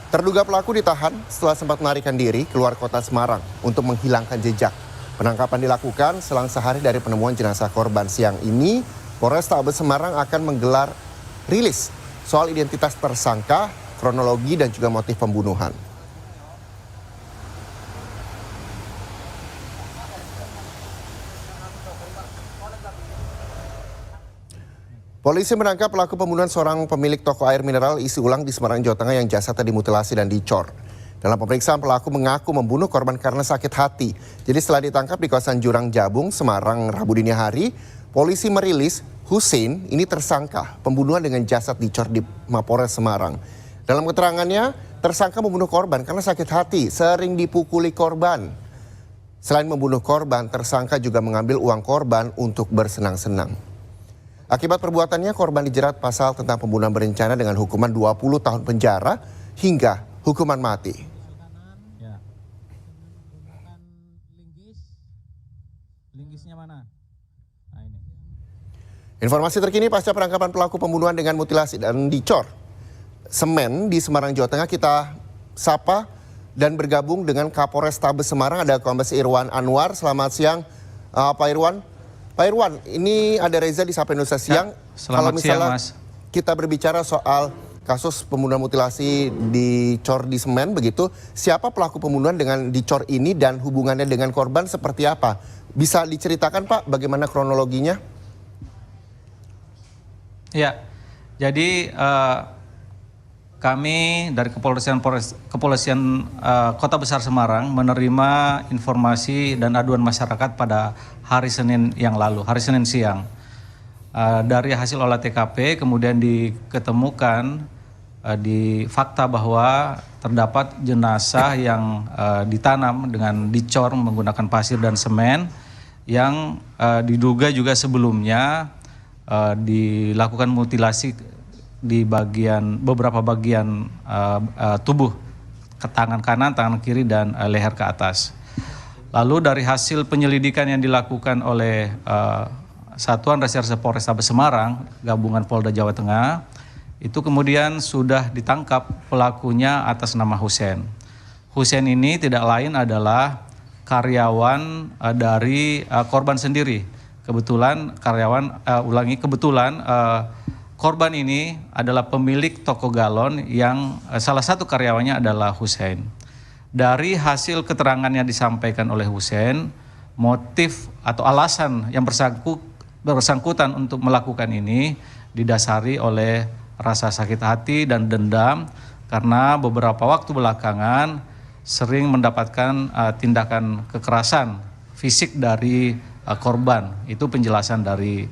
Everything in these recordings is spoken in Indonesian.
Terduga pelaku ditahan setelah sempat melarikan diri keluar kota Semarang untuk menghilangkan jejak. Penangkapan dilakukan selang sehari dari penemuan jenazah korban. Siang ini, Polrestabes Semarang akan menggelar rilis soal identitas tersangka, kronologi dan juga motif pembunuhan. Polisi menangkap pelaku pembunuhan seorang pemilik toko air mineral isi ulang di Semarang, Jawa Tengah yang jasadnya dimutilasi dan dicor. Dalam pemeriksaan, pelaku mengaku membunuh korban karena sakit hati. Jadi setelah ditangkap di kawasan Jurang Jabung, Semarang, Rabu dini hari, polisi merilis Hussein ini tersangka pembunuhan dengan jasad dicor di Mapolres Semarang. Dalam keterangannya, tersangka membunuh korban karena sakit hati, sering dipukuli korban. Selain membunuh korban, tersangka juga mengambil uang korban untuk bersenang-senang. Akibat perbuatannya, korban dijerat pasal tentang pembunuhan berencana dengan hukuman 20 tahun penjara hingga hukuman mati. Linggisnya mana? Nah, ini. Informasi terkini pasca penangkapan pelaku pembunuhan dengan mutilasi dan dicor semen di Semarang, Jawa Tengah, kita sapa dan bergabung dengan Kapolrestabes Semarang, ada Kombes Irwan Anwar. Selamat siang, Pak Irwan. Pak Irwan, ini ada Reza di Sapa Indonesia Siang. Selamat siang, Mas. Kita berbicara soal kasus pembunuhan mutilasi dicor di semen begitu, siapa pelaku pembunuhan dengan dicor ini dan hubungannya dengan korban seperti apa? Bisa diceritakan Pak bagaimana kronologinya? Ya, jadi kami dari Kepolisian Kota Besar Semarang menerima informasi dan aduan masyarakat pada hari Senin yang lalu, hari Senin siang. Dari hasil olah TKP kemudian diketemukan di fakta bahwa terdapat jenazah yang ditanam dengan dicor menggunakan pasir dan semen yang diduga juga sebelumnya dilakukan mutilasi di beberapa bagian tubuh, ke tangan kanan, tangan kiri dan leher ke atas. Lalu dari hasil penyelidikan yang dilakukan oleh Satuan Reserse Polrestabes Semarang, gabungan Polda Jawa Tengah, itu kemudian sudah ditangkap pelakunya atas nama Hussein. Hussein ini tidak lain adalah karyawan dari korban sendiri. Kebetulan korban ini adalah pemilik toko galon yang salah satu karyawannya adalah Hussein. Dari hasil keterangan yang disampaikan oleh Hussein, motif atau alasan yang bersangkutan untuk melakukan ini didasari oleh rasa sakit hati dan dendam karena beberapa waktu belakangan sering mendapatkan tindakan kekerasan fisik dari korban. Itu penjelasan dari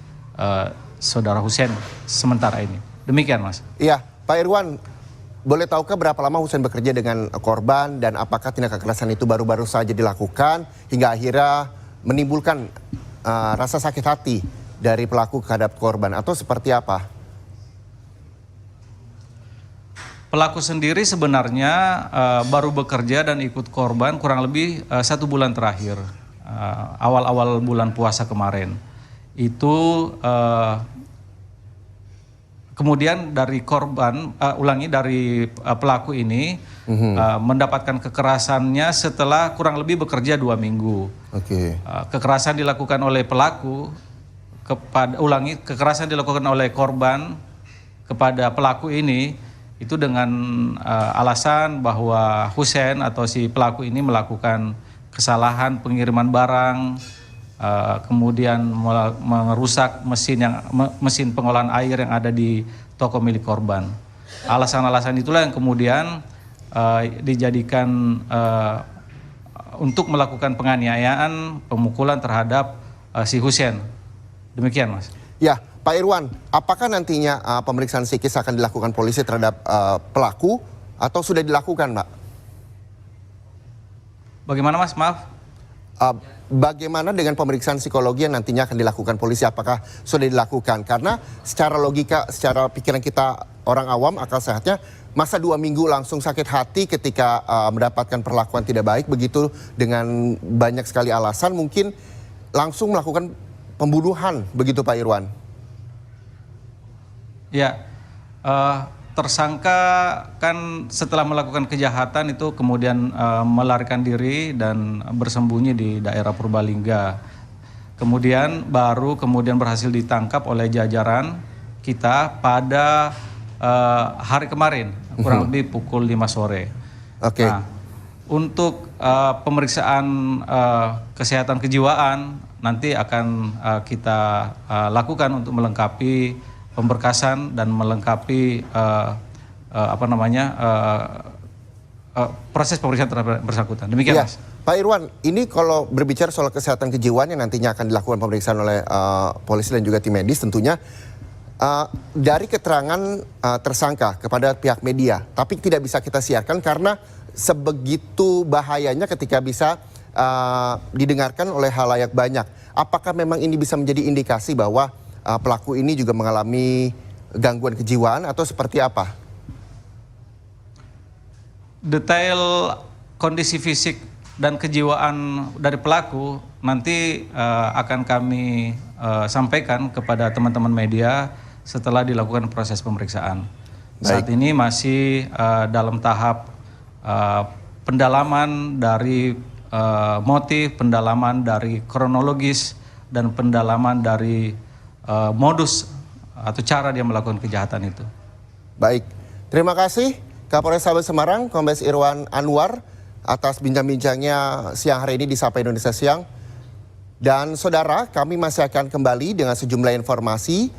Saudara Hussein sementara ini. Demikian, Mas. Iya, Pak Irwan, boleh tahukah berapa lama Hussein bekerja dengan korban dan apakah tindak kekerasan itu baru-baru saja dilakukan hingga akhirnya menimbulkan rasa sakit hati dari pelaku terhadap korban atau seperti apa? Pelaku sendiri sebenarnya baru bekerja dan ikut korban kurang lebih 1 bulan terakhir, awal-awal bulan puasa kemarin. Itu kemudian dari pelaku ini mendapatkan kekerasannya setelah kurang lebih bekerja 2 minggu. Kekerasan dilakukan oleh pelaku kekerasan dilakukan oleh korban kepada pelaku ini itu dengan alasan bahwa Hussein atau si pelaku ini melakukan kesalahan pengiriman barang, kemudian merusak mesin pengolahan air yang ada di toko milik korban. Alasan-alasan itulah yang kemudian dijadikan untuk melakukan penganiayaan, pemukulan terhadap si Hussein. Demikian, Mas. Ya, Pak Irwan, apakah nantinya pemeriksaan psikis akan dilakukan polisi terhadap pelaku atau sudah dilakukan, Pak? Bagaimana, Mas? Maaf. Bagaimana dengan pemeriksaan psikologi yang nantinya akan dilakukan polisi? Apakah sudah dilakukan? Karena secara logika, secara pikiran kita orang awam, akal sehatnya, masa 2 minggu langsung sakit hati ketika mendapatkan perlakuan tidak baik, begitu dengan banyak sekali alasan, mungkin langsung melakukan pembunuhan, begitu Pak Irwan? Ya, tersangka kan setelah melakukan kejahatan itu kemudian melarikan diri dan bersembunyi di daerah Purbalingga. Kemudian kemudian berhasil ditangkap oleh jajaran kita pada hari kemarin, kurang lebih pukul 5 sore. Oke. Nah, untuk pemeriksaan kesehatan kejiwaan nanti akan kita lakukan untuk melengkapi pemberkasan dan melengkapi proses pemeriksaan terhadap bersangkutan. Demikian, Iya. Mas. Pak Irwan, ini kalau berbicara soal kesehatan kejiwaan yang nantinya akan dilakukan pemeriksaan oleh polisi dan juga tim medis tentunya dari keterangan tersangka kepada pihak media, tapi tidak bisa kita siarkan karena sebegitu bahayanya ketika bisa didengarkan oleh halayak banyak. Apakah memang ini bisa menjadi indikasi bahwa pelaku ini juga mengalami gangguan kejiwaan atau seperti apa? Detail kondisi fisik dan kejiwaan dari pelaku nanti akan kami sampaikan kepada teman-teman media setelah dilakukan proses pemeriksaan. Baik. Saat ini masih dalam tahap pendalaman dari motif, pendalaman dari kronologis, dan pendalaman dari modus atau cara dia melakukan kejahatan itu. Baik, terima kasih Kapolres Sabah Semarang, Kombes Irwan Anwar atas bincang-bincangnya siang hari ini di Sapa Indonesia Siang. Dan saudara, kami masih akan kembali dengan sejumlah informasi.